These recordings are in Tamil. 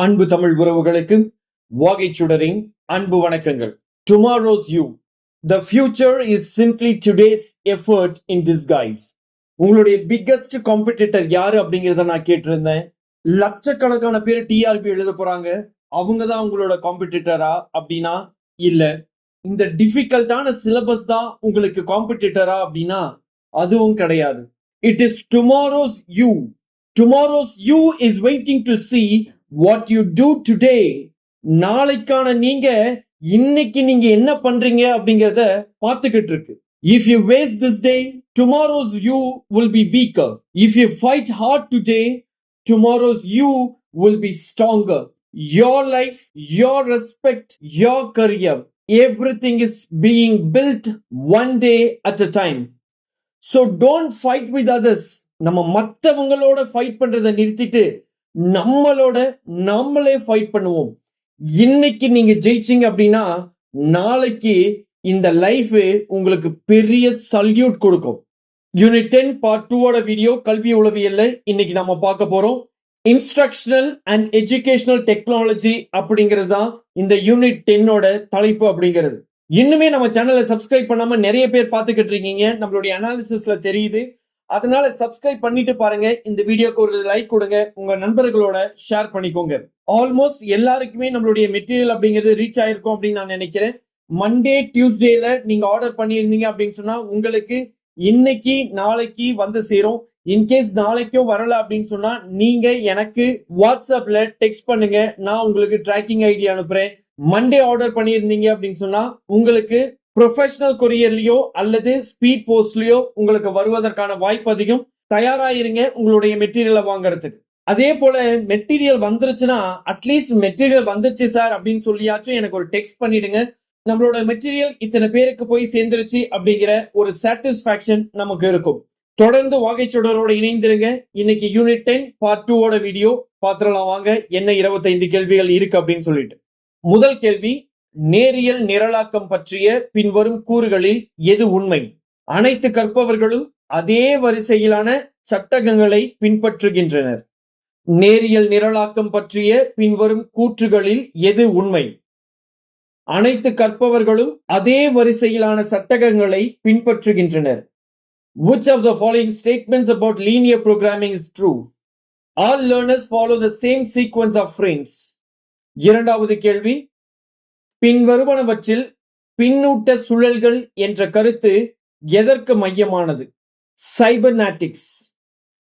அன்பு தமிழ் உறவுகளுக்கு வாகைச்சுடரின் அன்பு வணக்கங்கள். Tomorrow's you. The future is simply today's effort in disguise. உங்களுடைய பிக்கஸ்ட் காம்படிட்டர் யாரு அப்படிங்கறத நான் கேட்டிருந்தேன். லட்சக்கணக்கான பேர் டிஆர்பி எழுத போறாங்க. அவங்க தான் உங்களோட காம்படிட்டரா அப்படின்னா இல்ல. இந்த டிஃபிகல்ட்டான சிலபஸ் தான் உங்களுக்கு காம்படிட்டரா அப்படின்னா அதுவும் கிடையாது. It is tomorrow's you. Tomorrow's you is waiting to see what you do today. நாளைக்கான நீங்க இன்னைக்கு நீங்க என்ன பண்றீங்க அப்படிங்கறத பார்த்துக்கிட்டு இருக்கு. If you waste this day, tomorrow's you will be weaker. If you fight hard today, tomorrow's you will be stronger. Your life, your respect, your career, everything is being built one day at a time. So don't fight with others. நம்ம மத்தவங்களோட ஃபைட் பண்றதை நிறுத்திட்டு நம்மளோட நம்மளே ஃபைட் பண்ணுவோம். இன்னைக்கு நீங்க ஜெயிச்சிங்க அப்படின்னா நாளைக்கு இந்த லைஃப் உங்களுக்கு பெரிய சல்யூட் கொடுக்கும். யூனிட் 10 பார்ட் 2 வீடியோ கல்வி உளவியல்ல இன்னைக்கு நம்ம பார்க்க போறோம். இன்ஸ்ட்ரக்ஷனல் அண்ட் எஜுகேஷனல் டெக்னாலஜி அப்படிங்கிறது தான் இந்த யூனிட் 10 தலைப்பு அப்படிங்கிறது. இன்னுமே நம்ம சேனலை சப்ஸ்கிரைப் பண்ணாம நிறைய பேர் பார்த்துக்கிட்டு இருக்கீங்க, நம்மளுடைய அனாலிசிஸ்ல தெரியுது. அதனால சப்ஸ்கிரைப் பண்ணிட்டு பாருங்க. இந்த வீடியோக்கு ஒரு லைக் கொடுங்க, உங்க நண்பர்களோட ஷேர் பண்ணிக்கோங்க. ஆல்மோஸ்ட் எல்லாருக்குமே நம்மளுடைய மெட்டீரியல் அப்படிங்கிறது ரீச் ஆயிருக்கும் அப்படின்னு நான் நினைக்கிறேன். மண்டே டியூஸ்டேல நீங்க ஆர்டர் பண்ணியிருந்தீங்க அப்படின்னு சொன்னா உங்களுக்கு இன்னைக்கு நாளைக்கு வந்து சேரும். இன்கேஸ் நாளைக்கும் வரல அப்படின்னு சொன்னா நீங்க எனக்கு வாட்ஸ்அப்ல டெக்ஸ்ட் பண்ணுங்க, நான் உங்களுக்கு ட்ராக்கிங் ஐடி அனுப்புறேன். மண்டே ஆர்டர் பண்ணியிருந்தீங்க அப்படின்னு சொன்னா உங்களுக்கு ப்ரொஃபஷனல் கொரியர்லயோ அல்லது ஸ்பீட் போஸ்ட்லயோ உங்களுக்கு வருவதற்கான வாய்ப்பு அதிகம். தயாராயிருங்க உங்களுடைய மெட்டீரியலை வாங்குறதுக்கு. அதே போல மெட்டீரியல் வந்துருச்சுன்னா அட்லீஸ்ட் மெட்டீரியல் வந்துருச்சு சார் அப்படின்னு சொல்லியாச்சும் எனக்கு ஒரு டெக்ஸ்ட் பண்ணிடுங்க. நம்மளோட மெட்டீரியல் இத்தனை பேருக்கு போய் சேர்ந்துருச்சு அப்படிங்கிற ஒரு சாட்டிஸ்பாக்சன் நமக்கு இருக்கும். தொடர்ந்து வாகைச்சுடரோட இணைந்திருங்க. இன்னைக்கு யூனிட் 10 பார்ட் 2 வீடியோ பாத்திரலாம் வாங்க. என்ன 25 கேள்விகள் இருக்கு அப்படின்னு சொல்லிட்டு, முதல் கேள்வி, நேரியல் நிரலாக்கம் பற்றிய பின்வரும் கூறுகளில் எது உண்மை? அனைத்து கற்பவர்களும் அதே வரிசையிலான சட்டகங்களை பின்பற்றுகின்றனர். நேரியல் நிரலாக்கம் பற்றிய பின்வரும் கூற்றுகளில் எது உண்மை? அனைத்து கற்பவர்களும் அதே வரிசையிலான சட்டகங்களை பின்பற்றுகின்றனர். Which of the following statements about linear programming is true? All learners follow the same sequence of frames. இரண்டாவது கேள்வி, பின்வருவனவற்றில் பின்னூட்ட சுழல்கள் என்ற கருத்து எதற்கு மையமானது? சைபர்நாட்டிக்ஸ்.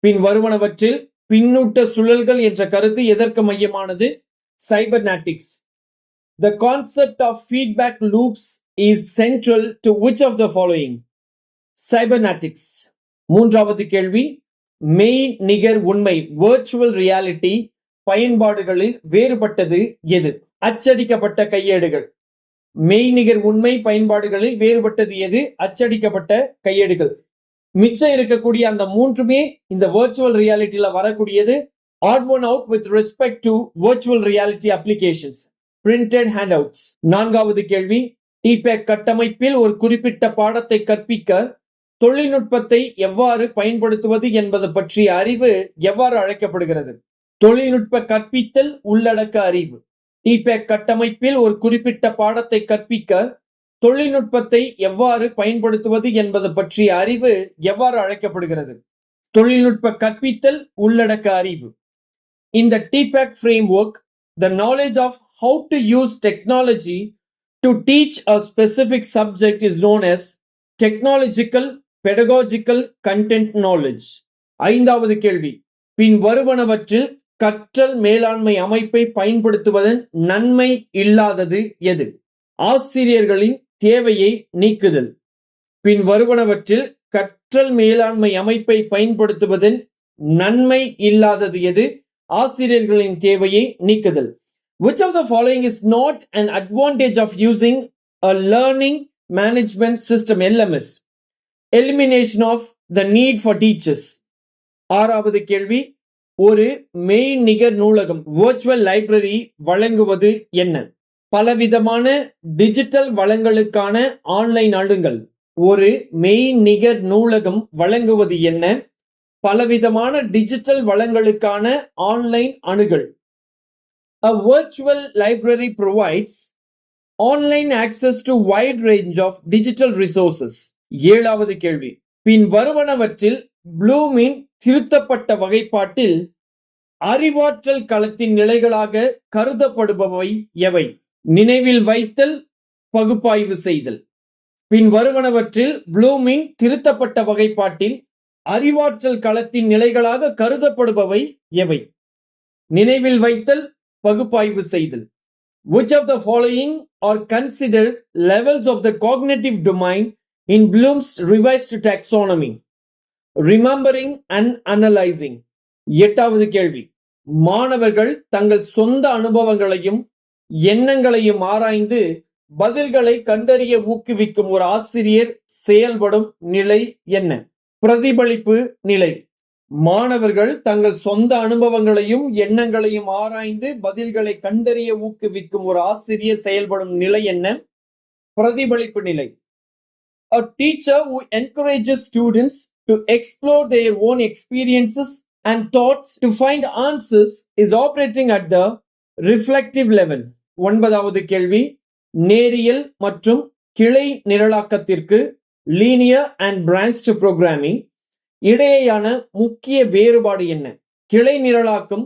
பின்வருவனவற்றில் பின்னூட்ட சுழல்கள் என்ற கருத்து எதற்கு மையமானது? சைபர்நாட்டிக்ஸ். The concept of feedback loops is central to which of the following? சைபர்நாட்டிக்ஸ். மூன்றாவது கேள்வி, மெய் நிகர் உண்மை virtual reality பயன்பாடுகளில் வேறுபட்டது எது? அச்சடிக்கப்பட்ட கையேடுகள். மெய்நிகர் உண்மை பயன்பாடுகளில் வேறுபட்டது எது? அச்சடிக்கப்பட்ட கையேடுகள். மிச்சம் இருக்கக்கூடிய அந்த மூன்றுமே இந்த வர்ச்சுவல் ரியாலிட்டியில வரக்கூடியது. Add one out with respect to virtual reality applications, printed ஹேண்ட்அவுட்ஸ். நான்காவது கேள்வி, டிபேக் கட்டமைப்பில் ஒரு குறிப்பிட்ட பாடத்தை கற்பிக்க தொழில்நுட்பத்தை எவ்வாறு பயன்படுத்துவது என்பது பற்றிய அறிவு எவ்வாறு அழைக்கப்படுகிறது? தொழில்நுட்ப கற்பித்தல் உள்ளடக்க அறிவு. டிபேக் கட்டமைப்பில் ஒரு குறிப்பிட்ட பாடத்தை கற்பிக்க தொழில்நுட்பத்தை எவ்வாறு பயன்படுத்துவது என்பது பற்றிய அறிவு எவ்வாறு அழைக்கப்படுகிறது? தொழில்நுட்ப கற்பித்தல் உள்ளடக்க அறிவு. In the TPAC framework, the knowledge of how to use technology to teach a specific subject is known as technological pedagogical content knowledge. ஐந்தாவது கேள்வி, பின் வருவனவற்றில் கற்றல் மேலாண்மை அமைப்பை பயன்படுத்துவதன் நன்மை இல்லாதது எது? ஆசிரியர்களின் தேவையை நீக்குதல். பின் வருவனவற்றில் கற்றல் மேலாண்மை அமைப்பை பயன்படுத்துவதன் நன்மை இல்லாதது எது? ஆசிரியர்களின் தேவையை நீக்குதல். Which of the following is not an advantage of using a learning management system LMS? Elimination of the need for teachers. ஆறாவது கேள்வி, ஒரு மெய் நிகர் நூலகம் வர்ச்சுவல் லைப்ரரி வழங்குவது என்ன? பலவிதமான டிஜிட்டல் வளங்களுக்கான ஆன்லைன் அணுகல். ஒரு மெய் நிகர் நூலகம் வழங்குவது என்ன? பலவிதமான டிஜிட்டல் வளங்களுக்கான ஆன்லைன் அணுகல். A virtual library provides online access to wide range of digital resources. ஏழாவது கேள்வி, பின் வருவனவற்றில் ப்ளூமின் திருத்தப்பட்ட வகைப்பாட்டில் அறிவாற்றல் களத்தின் நிலைகளாக கருதப்படுபவை எவை? நினைவில் வைத்தல், பகுப்பாய்வு செய்தல். பின் வருவனவற்றில் ப்ளூமின் திருத்தப்பட்ட வகைப்பாட்டில் அறிவாற்றல் களத்தின் நிலைகளாக கருதப்படுபவை எவை? நினைவில் வைத்தல், பகுப்பாய்வு செய்தல். Which of the following are considered levels of the cognitive domain in Bloom's revised taxonomy? Remembering and analyzing. எட்டாவது கேள்வி, மாணவர்கள் தங்கள் சொந்த அனுபவங்களையும் எண்ணங்களையும் ஆராய்ந்து பதில்களை கண்டறிய ஊக்குவிக்கும் ஒரு ஆசிரியர் செயல்படும் நிலை என்ன? பிரதிபலிப்பு நிலை. மாணவர்கள் தங்கள் சொந்த அனுபவங்களையும் எண்ணங்களையும் ஆராய்ந்து பதில்களை கண்டறிய ஊக்குவிக்கும் ஒரு ஆசிரியர் செயல்படும் நிலை என்ன? பிரதிபலிப்பு நிலை. A teacher who encourages students to explore their own experiences and thoughts to find answers is operating at the reflective level. ஒன்பதாவது கேள்வி, நேரியல் மற்றும் கிளை நிரலாக்கத்திற்கு linear and branched programming இடையேயான முக்கிய வேறுபாடு என்ன? கிளை நிரலாக்கம்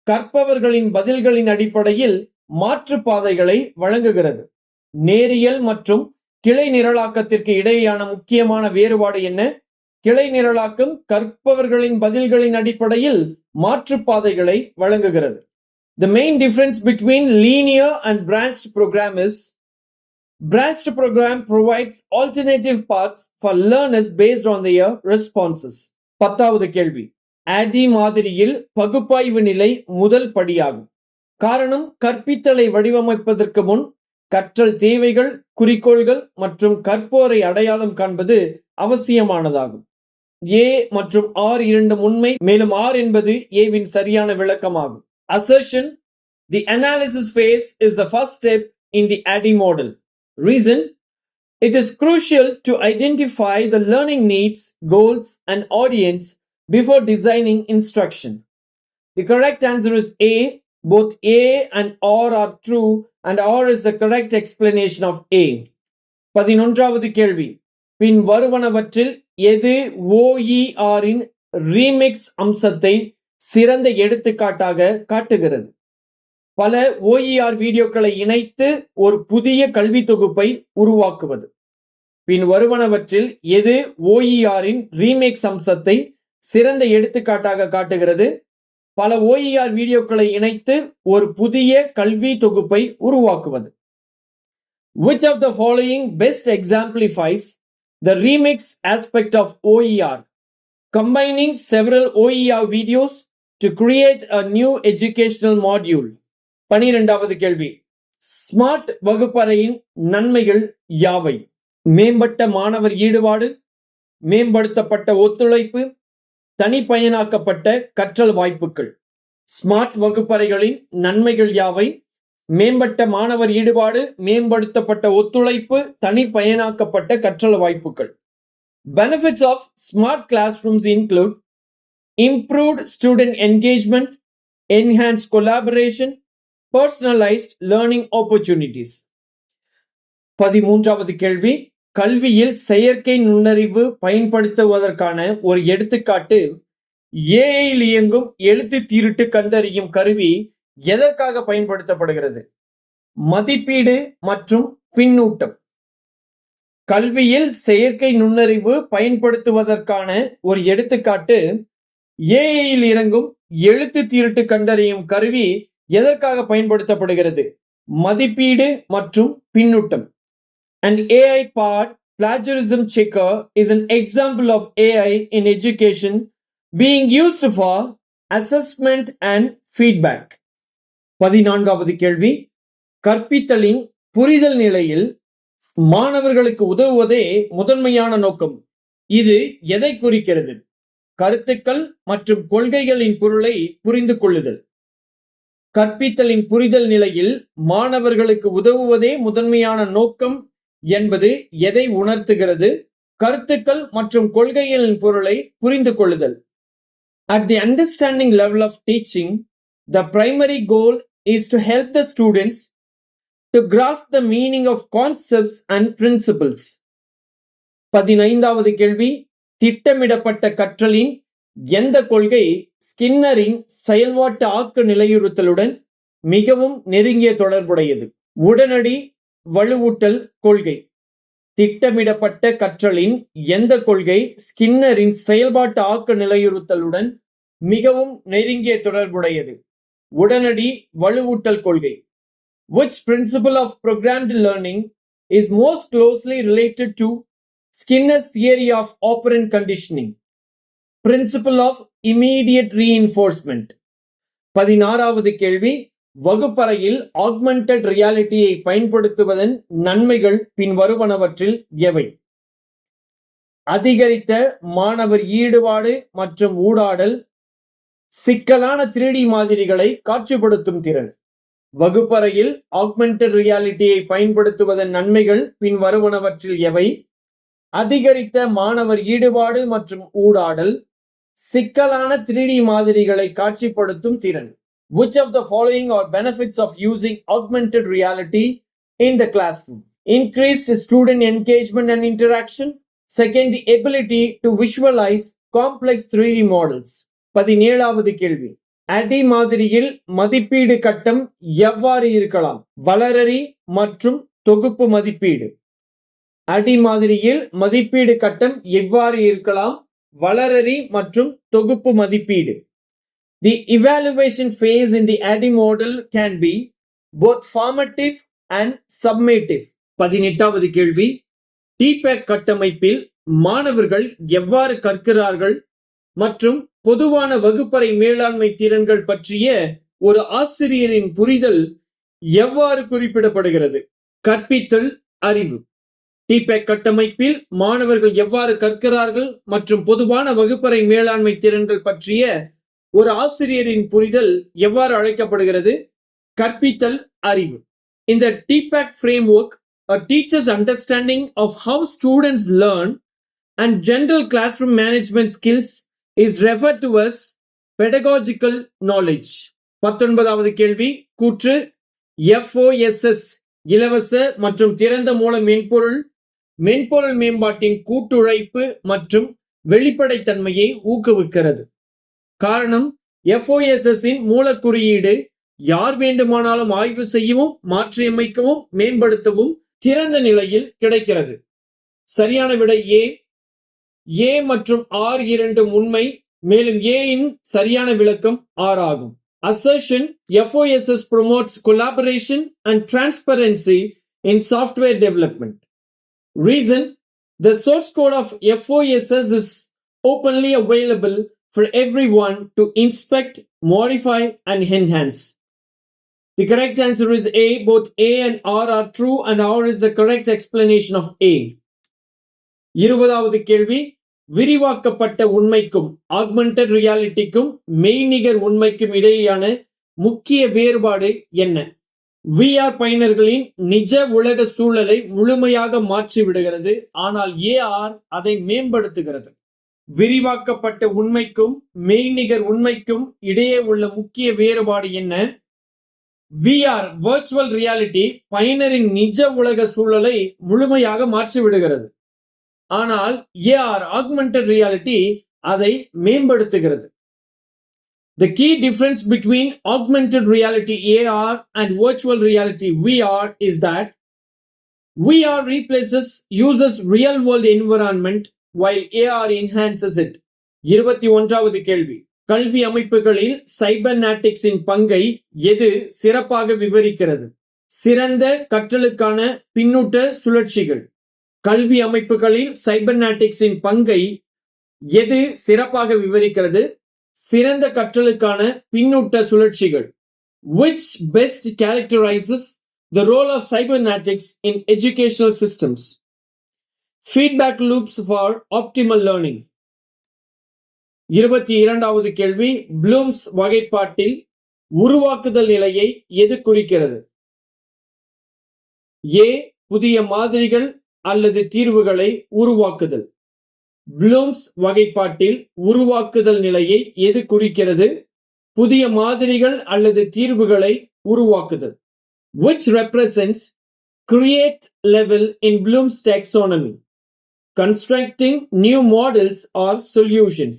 கற்பவர்களின் பதில்களின் அடிப்படையில் மாற்றுப்பாதைகளை வழங்குகிறது. நேரியல் மற்றும் கிளை நிரலாக்கத்திற்கு இடையேயான முக்கியமான வேறுபாடு என்ன? கிளை நிரலாக்கம் கற்பவர்களின் பதில்களின் அடிப்படையில் மாற்றுப்பாதைகளை வழங்குகிறது. The main difference between linear and branched program is branched program provides alternative paths for learners based on their responses. பத்தாவது கேள்வி, ADDIE மாதிரியில் பகுப்பாய்வு நிலை முதல் படியாகும். காரணம், கற்பித்தலை வடிவமைப்பதற்கு முன் கற்றல் தேவைகள், குறிக்கோள்கள் மற்றும் கற்போரை அடையாளம் காண்பது அவசியமானதாகும். A மற்றும் R இரண்டும் உண்மை, மேலும் R என்பது A வின் சரியான விளக்கமாகும். Assertion: the analysis phase is the first step in the ADDIE model. Reason: it is crucial to identify the learning needs, goals, and audience before designing instruction. The correct answer is A. Both A and R are true, and R is the correct explanation of A. 11வது கேள்வி, பின் வருவனவற்றில் எது OER இன் ரீமிக்ஸ் அம்சத்தை சிறந்த எடுத்துக்காட்டாக காட்டுகிறது? பல OER வீடியோக்களை இணைத்து ஒரு புதிய கல்வி தொகுப்பை உருவாக்குவது. பின் வருவனவற்றில் எது OER இன் ரீமிக்ஸ் அம்சத்தை சிறந்த எடுத்துக்காட்டாக காட்டுகிறது? பல OER வீடியோக்களை இணைத்து ஒரு புதிய கல்வி தொகுப்பை உருவாக்குவது. Which of the following best exemplifies the remix aspect of OER? Combining several OER videos to create a new educational module. 12வது கேள்வி, ஸ்மார்ட் வகுப்பறையின் நன்மைகள் யாவை? மேம்பட்ட மாணவர் ஈடுபாடு, மேம்படுத்தப்பட்ட ஒத்துழைப்பு, தனிப்பயனாக்கப்பட்ட கற்றல் வாய்ப்புகள். ஸ்மார்ட் வகுப்பறைகளின் நன்மைகள் யாவை? மேம்பட்ட மாணவர் ஈடுபாடு, மேம்படுத்தப்பட்ட ஒத்துழைப்பு, தனிப்பயனாக்கப்பட்ட கற்றல் வாய்ப்புகள். Benefits of smart classrooms include improved student engagement, enhanced collaboration, personalized learning opportunities. 13வது கேள்வி, கல்வியில் செயற்கை நுண்ணறிவு பயன்படுத்துவதற்கான ஒரு எடுத்துக்காட்டு AI இயங்கும் எழுத்து திருட்டு கண்டறியும் கருவி எதற்காக பயன்படுத்தப்படுகிறது? மதிப்பீடு மற்றும் பின்னூட்டம். கல்வியில் செயற்கை நுண்ணறிவு பயன்படுத்துவதற்கான ஒரு எடுத்துக்காட்டு AI இறங்கும் எழுத்து திருட்டு கண்டறியும் கருவி எதற்காக பயன்படுத்தப்படுகிறது? மதிப்பீடு மற்றும் பின்னூட்டம். An AI-powered plagiarism checker is an example of AI in education being used for assessment and feedback. 14வது கேள்வி, கற்பித்தலின் புரிதல் நிலையில் மாணவர்களுக்கு உதவுவதே முதன்மையான நோக்கம். இது எதை குறிக்கிறது? கருத்துக்கள் மற்றும் கொள்கைகளின் பொருளை புரிந்து கொள்ளுதல். கற்பித்தலின் புரிதல் நிலையில் மாணவர்களுக்கு உதவுவதே முதன்மையான நோக்கம் என்பது எதை உணர்த்துகிறது? கருத்துக்கள் மற்றும் கொள்கைகளின் பொருளை புரிந்து கொள்ளுதல். At the understanding level of teaching, the primary goal is to help the students to grasp the meaning of concepts and principles. 15வது கேள்வி, திட்டமிடப்பட்ட கற்றலின் எந்த கொள்கை ஸ்கின்னரின் செயல்பாட்டு ஆக்க நிலையுறுத்தலுடன் மிகவும் நெருங்கிய தொடர்புடையது? உடனடி வலுவூட்டல் கொள்கை. திட்டமிடப்பட்ட கற்றலின் எந்த கொள்கை ஸ்கின்னரின் செயல்பாட்டு ஆக்க நிலையுறுத்தலுடன் மிகவும் நெருங்கிய தொடர்புடையது? உடனடி வலுவூட்டல் கொள்கை. Which principle of programmed learning is most closely related to Skinner's theory of operant conditioning? Principle of immediate reinforcement. 16வது கேள்வி, வகுப்பறையில் ஆக்மெண்டட் ரியாலிட்டியை பயன்படுத்துவதன் நன்மைகள் பின்வருவனவற்றில் எவை? அதிகரித்த மாணவர் ஈடுபாடு மற்றும் ஊடாடல், சிக்கலான 3D மாதிரிகளை காட்சிப்படுத்தும் திறன். வகுப்பறையில் ஆக்மெண்டட் ரியாலிட்டியை பயன்படுத்துவதன் நன்மைகள் பின்வருவனவற்றில் எவை? அதிகரித்த மாணவர் ஈடுபாடு மற்றும் ஊடாடல், சிக்கலான 3D மாதிரிகளை காட்சிப்படுத்தும் திறன். Which of the following are benefits of using augmented reality in the classroom? Increased student engagement and interaction. Second, the ability to visualize complex 3D models. 17வது கேள்வி, ADDIE மாதிரியில் மதிப்பீடு கட்டம் எவ்வாறு இருக்கலாம்? வளரறி மற்றும் தொகுப்பு மதிப்பீடு. ADDIE மாதிரியில் மதிப்பீடு கட்டம் எவ்வாறு இருக்கலாம்? வளரறி மற்றும் தொகுப்பு மதிப்பீடு. The evaluation phase in the ADDIE model can be both formative and summative. 18வது கேள்வி, TPACK கட்டமைப்பில் மாணவர்கள் எவ்வாறு கற்கிறார்கள் மற்றும் பொதுவான வகுப்பறை மேலாண்மை திறன்கள் பற்றிய ஒரு ஆசிரியரின் புரிதல் எவ்வாறு குறிப்பிடப்படுகிறது? கற்பித்தல் அறிவு. TPACK கட்டமைப்பில் மாணவர்கள் எவ்வாறு கற்கிறார்கள் மற்றும் பொதுவான வகுப்பறை மேலாண்மை திறன்கள் பற்றிய ஒரு ஆசிரியரின் புரிதல் எவ்வாறு அழைக்கப்படுகிறது? கற்பித்தல் அறிவு. In the TPACK framework, a teacher's understanding of how students learn and general classroom management skills is referred to as pedagogical knowledge. 19வது கேள்வி, கூற்று FOSS இலவச மற்றும் திறந்த மூல மென்பொருள் மேம்பாட்டின் கூட்டுழைப்பு மற்றும் வெளிப்படைத்தன்மையை ஊக்குவிக்கிறது. காரணம், FOSS இன் மூல குறியீடு யார் வேண்டுமானாலும் ஆய்வு செய்யவும் மாற்றியமைக்கவும் மேம்படுத்தவும் திறந்த நிலையில் கிடைக்கிறது. சரியான விடை A. A மற்றும் R இரண்டும் உண்மை, மேலும் A இன் சரியான விளக்கம் R ஆகும். Assertion, FOSS promotes collaboration and transparency in software development. Reason, the source code of FOSS is openly available for everyone to inspect, modify and enhance. The correct answer is A. Both A and R are true and R is the correct explanation of A. 20வது கேள்வி, விரிவாக்கப்பட்ட உண்மைக்கும் augmented realityக்கும் மெய்நிகர் உண்மைக்கும் இடையேயான முக்கிய வேறுபாடு என்ன? VR பயனர்களின் நிஜ உலக சூழலை முழுமையாக மாற்றிவிடுகிறது, ஆனால் AR அதை மேம்படுத்துகிறது. விரிவாக்கப்பட்ட உண்மைக்கும் மெய்நிகர் உண்மைக்கும் இடையே உள்ள முக்கிய வேறுபாடு என்ன? VR virtual reality பயனரின் நிஜ உலக சூழலை முழுமையாக மாற்றிவிடுகிறது, ஆனால் AR augmented reality அதை மேம்படுத்துகிறது. The key difference between augmented reality AR and virtual reality VR is that VR replaces users' real world environment while AR enhances it. 21வது கேள்வி, கல்வி அமைப்புகளில் சைபர்நேட்டிக்ஸின் பங்கை எது சிறப்பாக விவரிக்கிறது? சிறந்த கற்றலுக்கான பின்னூட்ட சுழற்சிகள். கல்வி அமைப்புகளில் சைபர்நேட்டிக்ஸின் பங்கை எது சிறப்பாக விவரிக்கிறது? சிறந்த கற்றலுக்கான பின்னூட்ட சுழற்சிகள். Which best characterizes the role of cybernetics in educational systems? Feedback loops for optimal learning. 22வது கேள்வி, ப்ளூம்ஸ் வகைப்பாட்டில் உருவாக்குதல் நிலையை எது குறிக்கிறது? A. புதிய மாதிரிகள் அல்லது தீர்வுகளை உருவாக்குதல். ப்ளூம்ஸ் வகைப்பாட்டில் உருவாக்குதல் நிலையை எது குறிக்கிறது? புதிய மாதிரிகள் அல்லது தீர்வுகளை உருவாக்குதல், which represents create level in Bloom's taxonomy, constructing new models or solutions.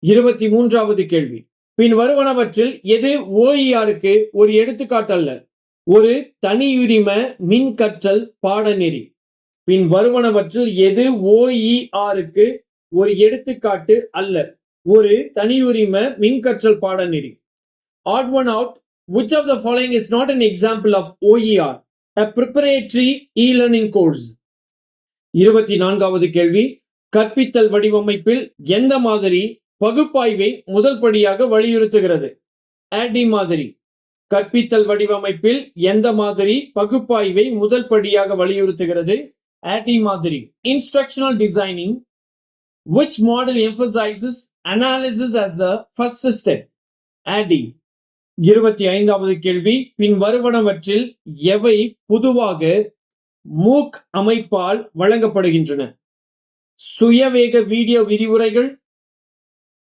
23வது கேள்வி. பின் வருவனவற்றில் எது OER-க்கு ஒரு எடுத்துக்காட்டு அல்ல? ஒரு தனியுரிம மின் கற்றல் பாடநெறி. பின் வருவனவற்றில் எது OER-க்கு ஒரு எடுத்துக்காட்டு அல்ல? ஒரு தனியுரிம மின் கற்றல் பாடநெறி. Odd one out. Which of the following is not an example of OER, a preparatory e-learning course? 24வது கேள்வி. கற்பித்தல் வடிவமைப்பில் எந்த மாதிரி பகுப்பாய்வை முதல் படியாக வலியுறுத்துகிறது? ADDIE மாதிரி. கற்பித்தல் வடிவமைப்பில் எந்த மாதிரி பகுப்பாய்வை முதல் படியாக வலியுறுத்துகிறது? ADDIE மாதிரி. Instructional designing. Which model emphasizes analysis as the first step? ADDIE. 25வது கேள்வி. பின் வருவனவற்றில் எவை பொதுவாக MOOC அமைப்பால் வழங்கப்படுகின்றன? சுயவேக வீடியோ விரிவுரைகள்,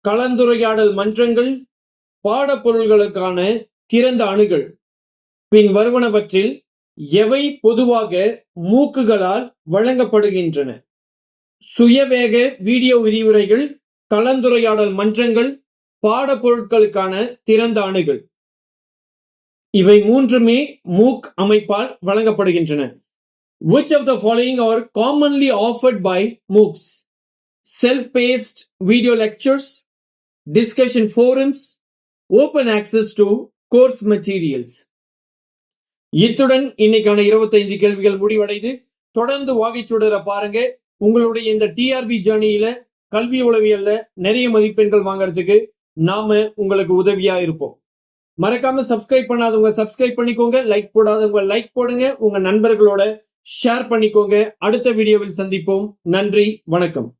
கலந்துரையாடல் மன்றங்கள், பாடப்பொருள்களுக்கான திறந்த அணுகல். பின் வருவனவற்றில் எவை பொதுவாக MOOC-களால் வழங்கப்படுகின்றன? சுயவேக வீடியோ விரிவுரைகள், கலந்துரையாடல் மன்றங்கள், பாடப்பொருட்களுக்கான திறந்த அணுகல். இவை மூன்றுமே MOOC அமைப்பால் வழங்கப்படுகின்றன. Which of the following are commonly offered by MOOCs? Self-paced video lectures, discussion forums, open access to course materials. இத்துடன் இன்னைக்கான 25 கேள்விகள் முடிவடைது. தொடர்ந்து வாகைச்சுடர பாருங்க. உங்களுடைய இந்த டிஆர்பி ஜர்னியில கல்வி உளவியல்ல நிறைய மதிப்பெண்கள் வாங்கறதுக்கு நாம உங்களுக்கு உதவியா இருப்போம். மறக்காம சப்ஸ்கிரைப் பண்ணாதவங்க சப்ஸ்கிரைப் பண்ணிக்கோங்க, லைக் போடாதவங்க லைக் போடுங்க, உங்க நண்பர்களோட ஷேர் பண்ணிக்கோங்க. அடுத்த வீடியோவில் சந்திப்போம். நன்றி, வணக்கம்.